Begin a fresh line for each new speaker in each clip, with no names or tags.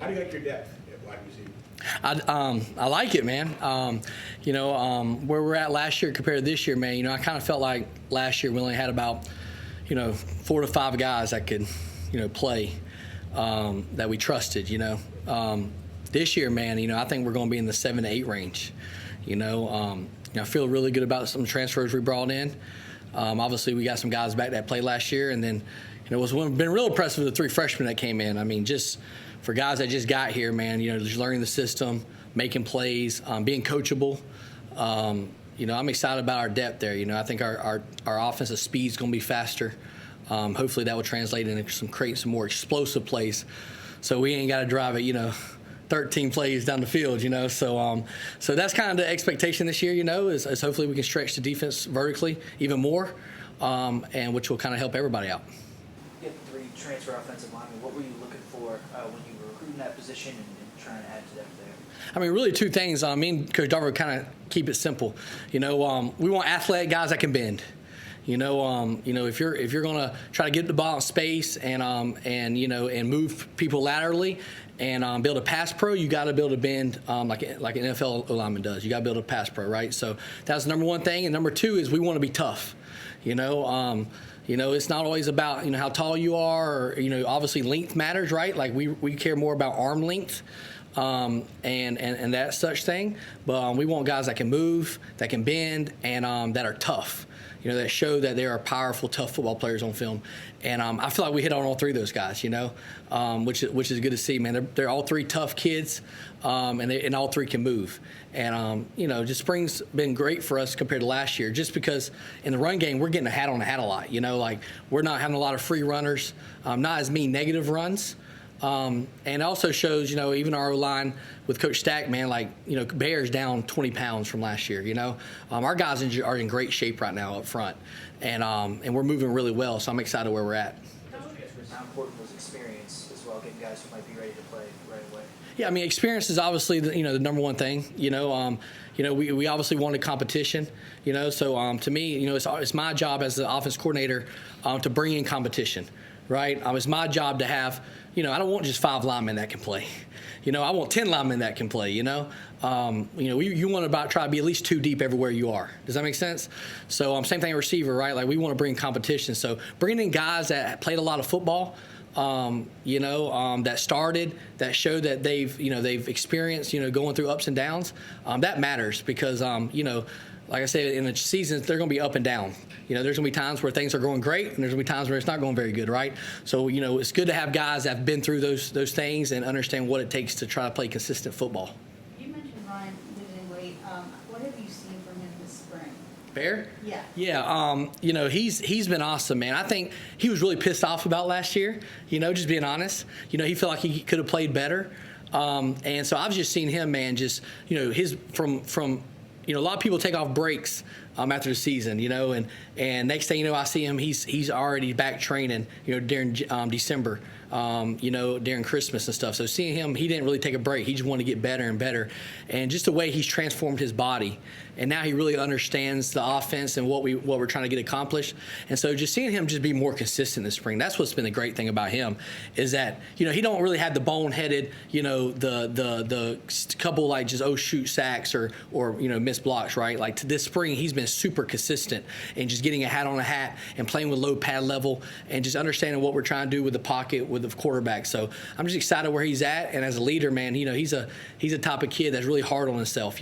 How do you like your depth at wide receiver?
I like it, man. Where we're at last year compared to this year, man, I kind of felt like last year we only had about, 4 to 5 guys that could, play that we trusted, This year, man, I think we're going to be in the 7 to 8 range. I feel really good about some transfers we brought in. Obviously, we got some guys back that played last year, and then, what's been real impressive with the 3 freshmen that came in. I mean, just for guys that just got here, man, just learning the system, making plays, being coachable. I'm excited about our depth there. I think our offensive speed is going to be faster. Hopefully, that will translate into create some more explosive plays, so we ain't got to drive it, 13 plays down the field, So that's kind of the expectation this year, is hopefully we can stretch the defense vertically even more, and which will kind of help everybody out.
You had 3 transfer offensive linemen. What were you looking for when you were recruiting that position and trying to add to depth there?
I mean, really 2 things. Me and Coach Darver kind of keep it simple. We want athletic guys that can bend. If you're gonna try to get the ball in space and move people laterally and build a pass pro, you got to be able to bend like an NFL lineman does. You got to be able to pass pro, right? So that's the number 1 thing. And number 2 is we want to be tough. It's not always about how tall you are, or obviously length matters, right? Like we care more about arm length. And that such thing, but we want guys that can move, that can bend, and that are tough. That show that they are powerful, tough football players on film. And I feel like we hit on all 3 of those guys, which is good to see, man. They're all 3 tough kids, and all 3 can move. And, just spring's been great for us compared to last year, just because in the run game, we're getting a hat on a hat a lot. Like we're not having a lot of free runners, not as many negative runs. And it also shows, even our O-line with Coach Stack, man, Bear's down 20 pounds from last year, Our guys are in great shape right now up front, and we're moving really well, so I'm excited where we're at.
How important was experience as well, getting guys who might be ready to play right away?
Yeah, I mean, experience is obviously the number 1 thing. We obviously wanted competition. So to me, it's my job as the offense coordinator to bring in competition, right? It's my job to have. I don't want just 5 linemen that can play. I want 10 linemen that can play. You want to try to be at least 2 deep everywhere you are. Does that make sense? So same thing at receiver, right? Like we want to bring competition. So bringing in guys that played a lot of football, that started, that showed that they've experienced, going through ups and downs. That matters because, like I said, in the seasons, they're going to be up and down. There's going to be times where things are going great, and there's going to be times where it's not going very good, right? So, it's good to have guys that have been through those things and understand what it takes to try to play consistent football.
You mentioned Ryan losing weight. What have you seen from him this spring?
Bear?
Yeah.
Yeah, he's been awesome, man. I think he was really pissed off about last year, just being honest. He felt like he could have played better. And so I've just seen him, man, just, his from a lot of people take off breaks after the season, and next thing you know, I see him, he's already back training, during December, during Christmas and stuff. So seeing him, he didn't really take a break. He just wanted to get better and better. And just the way he's transformed his body. And now he really understands the offense and what we're trying to get accomplished. And so just seeing him just be more consistent this spring, that's what's been the great thing about him, is that, he don't really have the boneheaded, the couple just shoot sacks or missed blocks, right? Like to this spring, he's been super consistent and just getting a hat on a hat and playing with low pad level and just understanding what we're trying to do with the pocket with the quarterback. So I'm just excited where he's at. And as a leader, man, he's a type of kid that's really hard on himself,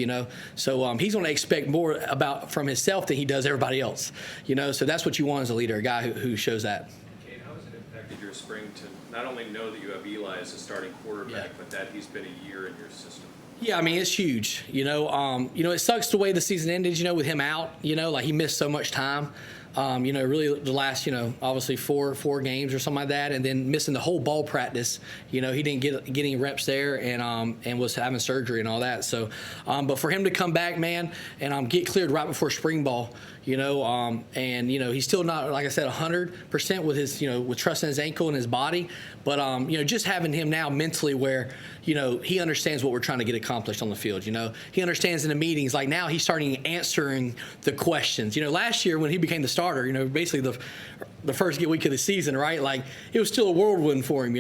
So he's going to expect more from himself than he does everybody else, So that's what you want as a leader, a guy who shows that.
Kade, how has it impacted your spring to not only know that you have Eli as a starting quarterback, but that he's been a year in your system?
Yeah, I mean, it's huge. It sucks the way the season ended, with him out, like he missed so much time. Really the last, obviously four games or something like that, and then missing the whole ball practice. He didn't get any reps there, and was having surgery and all that. So, but for him to come back, man, and get cleared right before spring ball, and he's still not, like I said, 100% with his, with trust in his ankle and his body, but just having him now mentally where, he understands what we're trying to get accomplished on the field. He understands in the meetings. Like now, he's starting answering the questions. Last year when he became the starter, starter, basically the first week of the season, right? Like, it was still a whirlwind for him,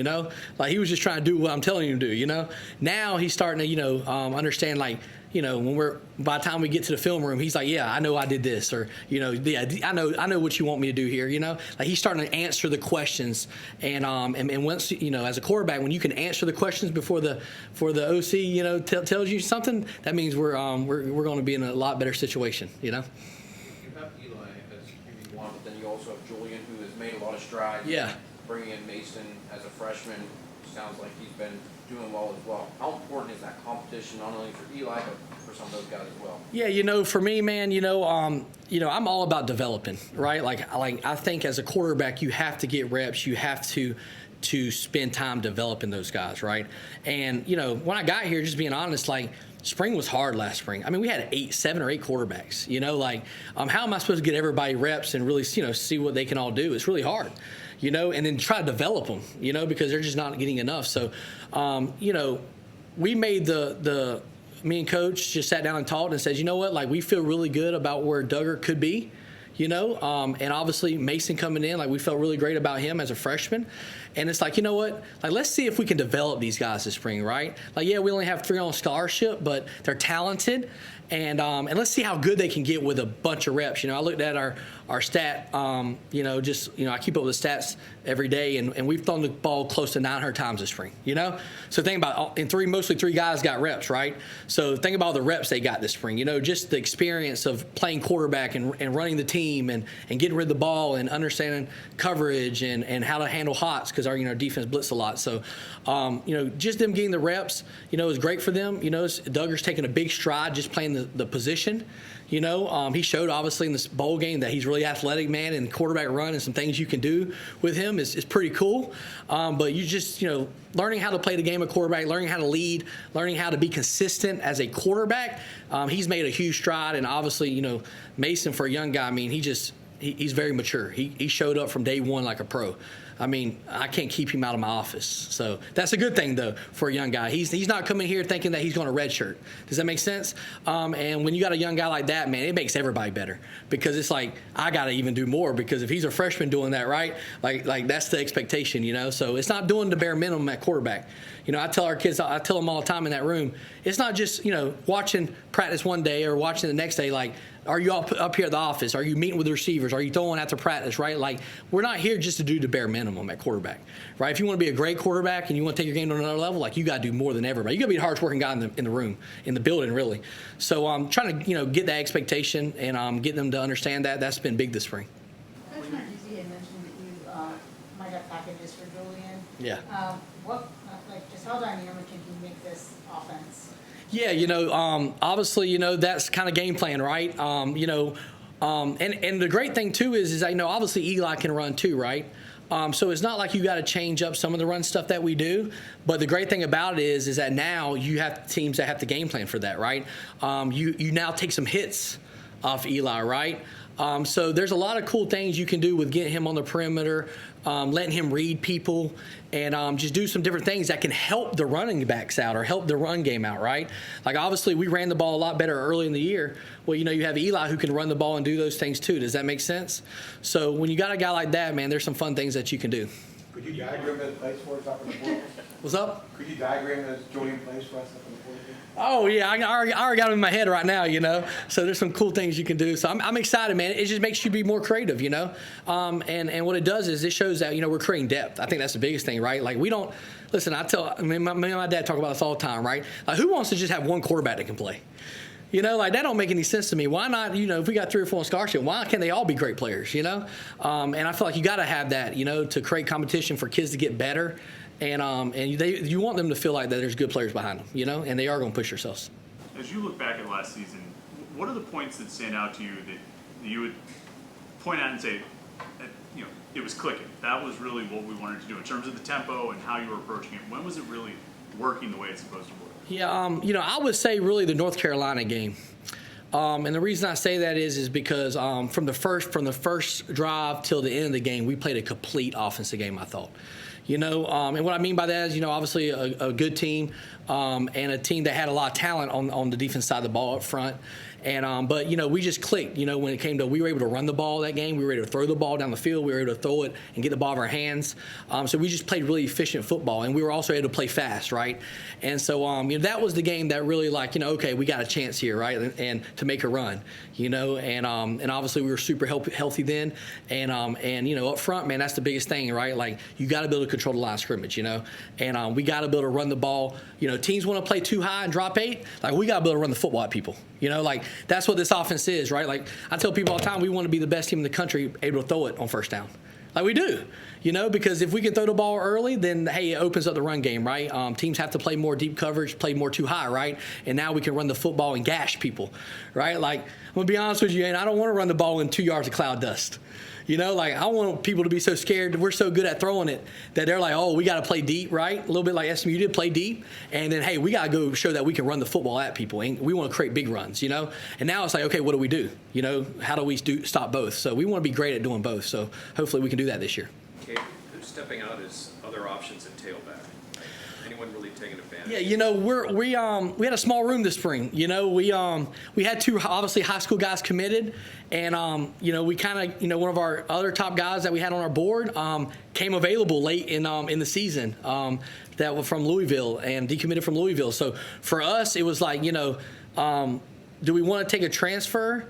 Like, he was just trying to do what I'm telling him to do, Now he's starting to, understand, like, by the time we get to the film room, he's like, yeah, I know I did this, or, yeah, I know what you want me to do here, Like, he's starting to answer the questions, and once, as a quarterback, when you can answer the questions before the OC, tells you something, that means we're going to be in a lot better situation,
You have Eli as QB1, but then you also have Julian, who has made a lot of strides.
Yeah.
Bringing in Mason as a freshman, sounds like he's been doing well as well. How important is that competition, not only for Eli, but for some of those guys as well?
Yeah, for me, man, I'm all about developing, right? Like I think as a quarterback, you have to get reps. You have to spend time developing those guys, right? And, when I got here, just being honest, like, spring was hard last spring. I mean, we had 7 or 8 quarterbacks, how am I supposed to get everybody reps and really, see what they can all do? It's really hard, and then try to develop them, because they're just not getting enough. So, we made me and Coach just sat down and talked and said, you know what, like, we feel really good about where Duggar could be, and obviously Mason coming in, like, we felt really great about him as a freshman. And it's like, you know what, like, let's see if we can develop these guys this spring, right? Like, yeah, we only have 3 on scholarship, but they're talented. And let's see how good they can get with a bunch of reps. I looked at our stat, I keep up with the stats every day, and we've thrown the ball close to 900 times this spring, So think about, mostly 3 guys got reps, right? So think about all the reps they got this spring, just the experience of playing quarterback and running the team and getting rid of the ball and understanding coverage and how to handle hots, because our defense blitz a lot. So, just them getting the reps, is great for them. Duggar's taking a big stride just playing the position. He showed obviously in this bowl game that he's really athletic, man, and quarterback run and some things you can do with him is pretty cool. But you just, learning how to play the game of quarterback, learning how to lead, learning how to be consistent as a quarterback, he's made a huge stride. And obviously, Mason, for a young guy, I mean, he's very mature. He showed up from day one like a pro. I mean, I can't keep him out of my office. So that's a good thing, though, for a young guy. He's not coming here thinking that he's going to redshirt. Does that make sense? And when you got a young guy like that, man, it makes everybody better, because it's like, I got to even do more, because if he's a freshman doing that, right, like that's the expectation, So it's not doing the bare minimum at quarterback. I tell our kids, I tell them all the time in that room, it's not just, watching practice one day or watching the next day, like, are you up here at the office? Are you meeting with the receivers? Are you throwing after practice, right? Like, we're not here just to do the bare minimum at quarterback, right? If you want to be a great quarterback and you want to take your game to another level, like, you got to do more than everybody. You got to be the hardest working guy in the room, in the building, really. So I'm trying to, get that expectation and get them to understand that. That's been big this spring.
Coach Martuzzi had mentioned that you might have packages for Julian.
Yeah.
Just how dynamic can he make this offense?
Yeah, obviously, that's kind of game plan, right? And the great thing too is obviously Eli can run too, right? So it's not like you got to change up some of the run stuff that we do. But the great thing about it is that now you have teams that have to game plan for that, right? You now take some hits off Eli, right? So there's a lot of cool things you can do with getting him on the perimeter, letting him read people, and just do some different things that can help the running backs out or help the run game out, right? Like, obviously, we ran the ball a lot better early in the year. Well, you have Eli who can run the ball and do those things too. Does that make sense? So when you got a guy like that, man, there's some fun things that you can do.
Could you diagram those plays for us up in the portal?
What's up?
Could you diagram those Julian plays for us up in the portal?
Oh, yeah, I already got them in my head right now, So there's some cool things you can do. So I'm excited, man. It just makes you be more creative, And what it does is it shows that, we're creating depth. I think that's the biggest thing, right? Like, we don't – listen, me and my dad talk about this all the time, right? Like, who wants to just have one quarterback that can play? Like, that don't make any sense to me. Why not, if we got 3 or 4 on scholarship, why can't they all be great players, And I feel like you got to have that, to create competition for kids to get better. And you want them to feel like that there's good players behind them, and they are going to push themselves.
As you look back at last season, what are the points that stand out to you that you would point out and say, it was clicking? That was really what we wanted to do in terms of the tempo and how you were approaching it. When was it really working the way it's supposed to work?
Yeah, I would say really the North Carolina game. And the reason I say that is because from the first drive till the end of the game, we played a complete offensive game, I thought. And what I mean by that is, obviously a good team and a team that had a lot of talent on the defense side of the ball up front. And but we just clicked. When it came to, we were able to run the ball that game. We were able to throw the ball down the field. We were able to throw it and get the ball out of our hands. So we just played really efficient football, and we were also able to play fast, right? And so that was the game that really okay, we got a chance here, right? And to make a run, and obviously we were super healthy then, and up front, man, that's the biggest thing, right? Like, you got to be able to control the line of scrimmage, and we got to be able to run the ball. Teams want to play too high and drop 8. Like, we got to be able to run the football at people. That's what this offense is, right? Like, I tell people all the time, we want to be the best team in the country able to throw it on first down. Like, we do, because if we can throw the ball early, then, hey, it opens up the run game, right? Teams have to play more deep coverage, play more too high, right? And now we can run the football and gash people, right? Like, I'm going to be honest with you, and I don't want to run the ball in 2 yards of cloud dust. I want people to be so scared that we're so good at throwing it that they're like, oh, we got to play deep, right? A little bit like SMU did, play deep. And then, hey, we got to go show that we can run the football at people. And we want to create big runs, And now it's like, okay, what do we do? How do we stop both? So we want to be great at doing both. So hopefully we can do that this year.
Kade, who's stepping out as other options at tailback? Anyone really taking advantage?
Yeah, we had a small room this spring. We had 2 obviously high school guys committed, and we kind of one of our other top guys that we had on our board came available late in the season that were from Louisville and decommitted from Louisville. So for us, it was like do we want to take a transfer?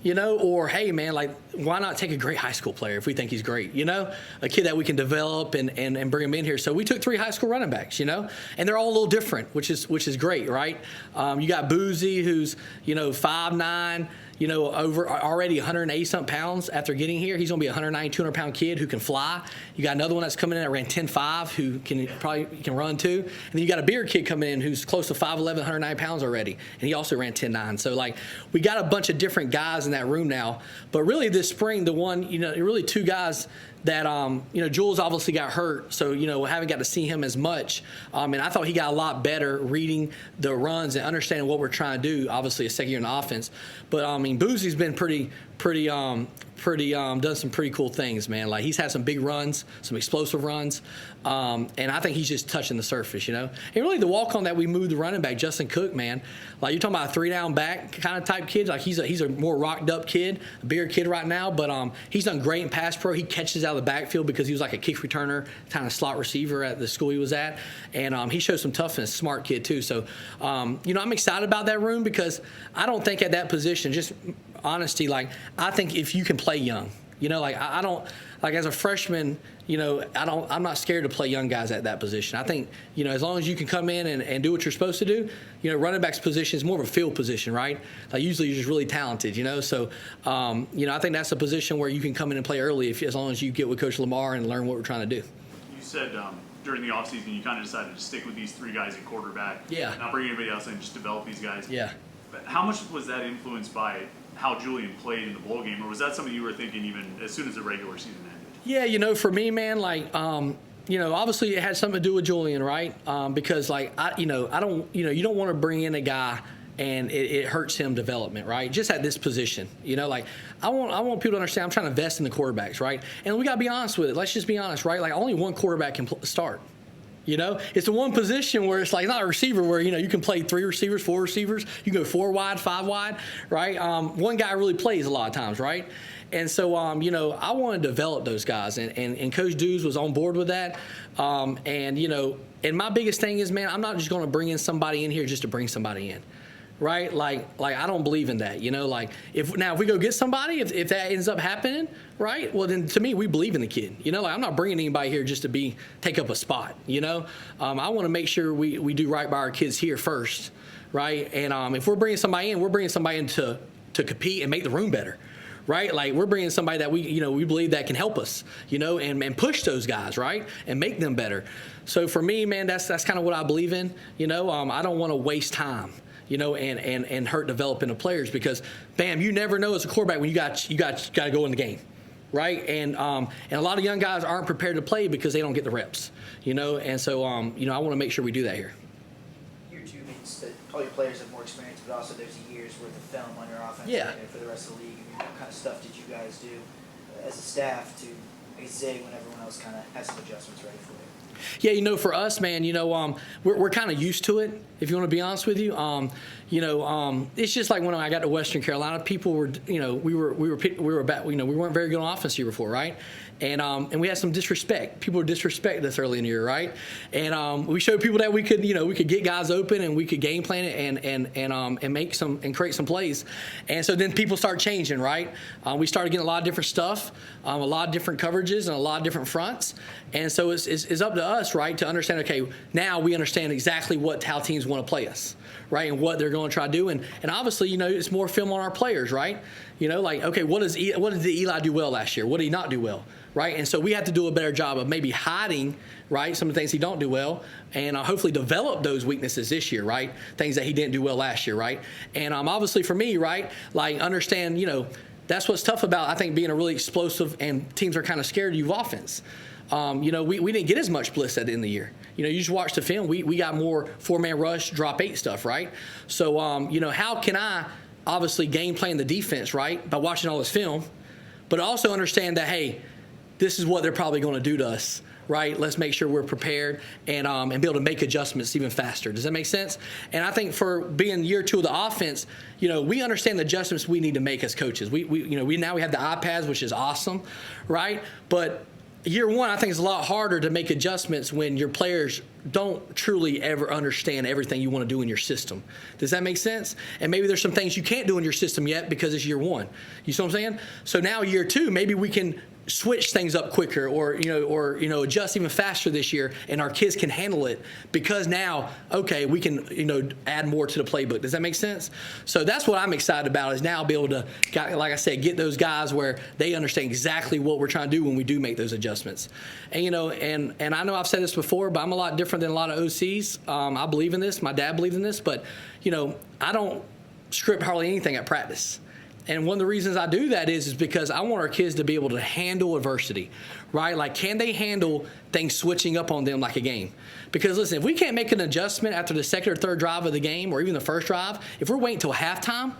Or, hey, man, why not take a great high school player if we think he's great, a kid that we can develop and bring him in here. So we took 3 high school running backs, and they're all a little different, which is great, right? You got Boozy, who's, 5'9", over already 180-something pounds after getting here. He's going to be a 190, 200-pound kid who can fly. You got another one that's coming in that ran 10.5 who can run too. And then you got a bigger kid coming in who's close to 5'11", 109 pounds already. And he also ran 10.9. So, we got a bunch of different guys in that room now. But really this spring, the one, really 2 guys that, Jules obviously got hurt, so, haven't got to see him as much. And I thought he got a lot better reading the runs and understanding what we're trying to do, obviously a second year in the offense. But, Boozy's been pretty done some pretty cool things, man. He's had some big runs, some explosive runs, and I think he's just touching the surface, And really the walk-on that we moved the running back, Justin Cook, man, you're talking about a 3-down back kind of type kid. He's a more rocked up kid, a bigger kid right now, but he's done great in pass pro. He catches out of the backfield because he was like a kick returner, kind of slot receiver at the school he was at, and he shows some toughness, smart kid too. So, I'm excited about that room because I don't think at that position, just honesty, I think if you can play young, I don't, as a freshman, I'm not scared to play young guys at that position. I think, as long as you can come in and do what you're supposed to do, running back's position is more of a field position, right? Usually you're just really talented, So, I think that's a position where you can come in and play early as long as you get with Coach Lamar and learn what we're trying to do.
You said during the offseason you kind of decided to stick with these 3 guys at quarterback.
Yeah.
Not bring anybody else in, just develop these guys.
Yeah.
But how much was that influenced by how Julian played in the bowl game, or was that something you were thinking even as soon as the regular season ended?
Yeah, for me, man, obviously it had something to do with Julian, right? Because I don't, you don't want to bring in a guy and it hurts him development, right? Just at this position, I want people to understand I'm trying to invest in the quarterbacks, right? And we got to be honest with it. Let's just be honest, right? Only one quarterback can start. It's the one position where it's not a receiver where, you can play 3 receivers, 4 receivers. You can go 4 wide, 5 wide, right? One guy really plays a lot of times, right? And so, I want to develop those guys. And Coach Dews was on board with that. And my biggest thing is, man, I'm not just going to bring in somebody in here just to bring somebody in. Right? I don't believe in that, if we go get somebody, if that ends up happening, right? Well, then to me, we believe in the kid, I'm not bringing anybody here just to take up a spot, I want to make sure we do right by our kids here first, right? And if we're bringing somebody in to compete and make the room better. Right, we're bringing somebody that we believe that can help us, and push those guys, right, and make them better. So for me, man, that's kind of what I believe in. I don't want to waste time. And hurt developing the players because, bam, you never know as a quarterback when you got to go in the game, right? And a lot of young guys aren't prepared to play because they don't get the reps, And so, I want to make sure we do that here.
Year 2 means that all your players have more experience, but also there's a year's worth of film on your offense.
Yeah.
For the rest of the league. What kind of stuff did you guys do as a staff to say when everyone else kind of has some adjustments ready for you?
Yeah, for us, man, we're kind of used to it. If you want to be honest with you, it's just like when I got to Western Carolina, people were, we weren't very good on offense the year before, right? And we had some disrespect. People were disrespecting us early in the year, right? And we showed people that we could get guys open and we could game plan it and make some and create some plays. And so then people start changing, right? We started getting a lot of different stuff, a lot of different coverages and a lot of different fronts. And so it's up to us, right, to understand, okay, now we understand exactly how teams want to play us, right, and what they're going to try to do. And obviously, it's more film on our players, right? Okay, what did Eli do well last year? What did he not do well, right? And so we have to do a better job of maybe hiding, right, some of the things he don't do well, and hopefully develop those weaknesses this year, right, things that he didn't do well last year, right? And obviously for me, right, understand, that's what's tough about, I think, being a really explosive and teams are kind of scared of you offense. We didn't get as much bliss at the end of the year. You just watch the film. We got more 4-man rush, drop 8 stuff, right? So, how can I obviously game plan the defense, right, by watching all this film, but also understand that, hey, this is what they're probably going to do to us, right? Let's make sure we're prepared and be able to make adjustments even faster. Does that make sense? And I think for being year 2 of the offense, we understand the adjustments we need to make as coaches. We now have the iPads, which is awesome, right? But year 1, I think it's a lot harder to make adjustments when your players don't truly ever understand everything you want to do in your system. Does that make sense? And maybe there's some things you can't do in your system yet because it's year 1. You see what I'm saying? So now year 2, maybe we can switch things up quicker or adjust even faster this year, and our kids can handle it because now, okay, we can, add more to the playbook. Does that make sense? So that's what I'm excited about, is now be able to, like I said, get those guys where they understand exactly what we're trying to do when we do make those adjustments. And, and I know I've said this before, but I'm a lot different than a lot of OCs. I believe in this. My dad believed in this, but, I don't script hardly anything at practice. And one of the reasons I do that is because I want our kids to be able to handle adversity, right? Like, can they handle things switching up on them like a game? Because, listen, if we can't make an adjustment after the second or third drive of the game or even the first drive, if we're waiting until halftime,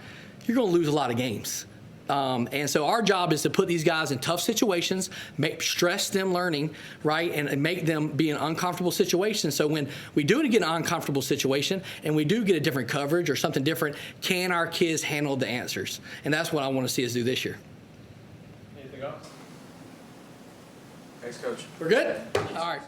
you're going to lose a lot of games. And so our job is to put these guys in tough situations, stress them learning, right, and make them be in uncomfortable situations. So when we do get an uncomfortable situation and we do get a different coverage or something different, can our kids handle the answers? And that's what I want to see us do this year.
Anything else?
Thanks, Coach.
We're good? All right.